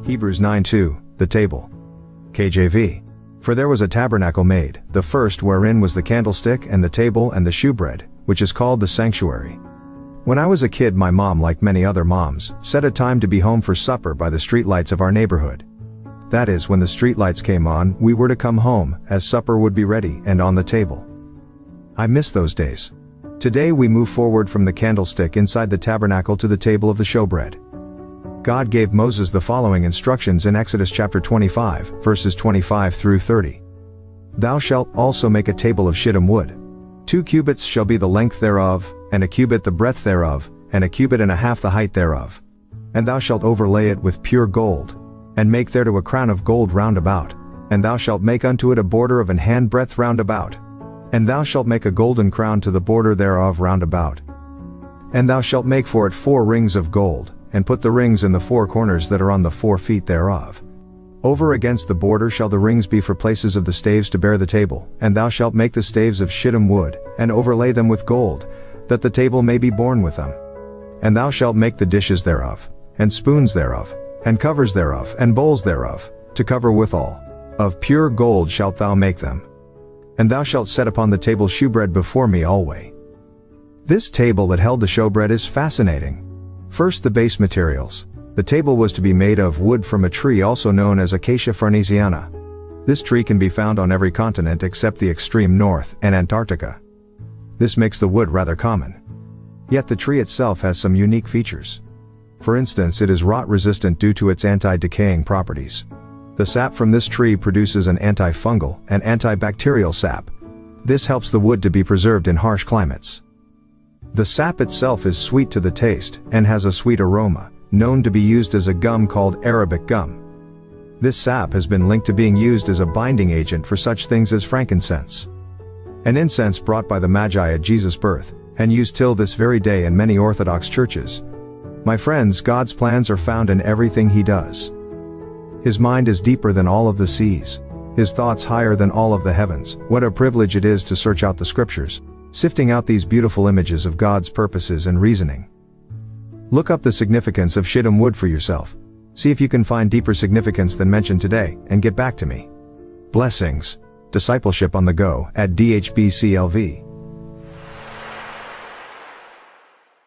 Hebrews 9:2, the table. KJV. For there was a tabernacle made, the first wherein was the candlestick and the table and the shewbread, which is called the sanctuary. When I was a kid, my mom, like many other moms, set a time to be home for supper by the streetlights of our neighborhood. That is, when the streetlights came on, we were to come home, as supper would be ready and on the table. I miss those days. Today we move forward from the candlestick inside the tabernacle to the table of the showbread. God gave Moses the following instructions in Exodus chapter 25, verses 25 through 30. Thou shalt also make a table of shittim wood. 2 cubits shall be the length thereof, and a cubit the breadth thereof, and a cubit and a half the height thereof. And thou shalt overlay it with pure gold, and make thereto a crown of gold round about, and thou shalt make unto it a border of an hand breadth round about. And thou shalt make a golden crown to the border thereof round about. And thou shalt make for it 4 rings of gold, and put the rings in the 4 corners that are on the 4 feet thereof. Over against the border shall the rings be for places of the staves to bear the table, and thou shalt make the staves of shittim wood, and overlay them with gold, that the table may be borne with them. And thou shalt make the dishes thereof, and spoons thereof, and covers thereof, and bowls thereof, to cover withal. Of pure gold shalt thou make them. And thou shalt set upon the table shewbread before me alway. This table that held the showbread is fascinating. First, the base materials. The table was to be made of wood from a tree also known as Acacia farnesiana. This tree can be found on every continent except the extreme north and Antarctica. This makes the wood rather common. Yet the tree itself has some unique features. For instance, it is rot resistant due to its anti-decaying properties. The sap from this tree produces an antifungal and antibacterial sap. This helps the wood to be preserved in harsh climates. The sap itself is sweet to the taste and has a sweet aroma, known to be used as a gum called Arabic gum. This sap has been linked to being used as a binding agent for such things as frankincense, an incense brought by the Magi at Jesus' birth, and used till this very day in many Orthodox churches. My friends, God's plans are found in everything He does. His mind is deeper than all of the seas, His thoughts higher than all of the heavens. What a privilege it is to search out the scriptures, sifting out these beautiful images of God's purposes and reasoning. Look up the significance of shittim wood for yourself. See if you can find deeper significance than mentioned today, and get back to me. Blessings. Discipleship on the go at DHBCLV.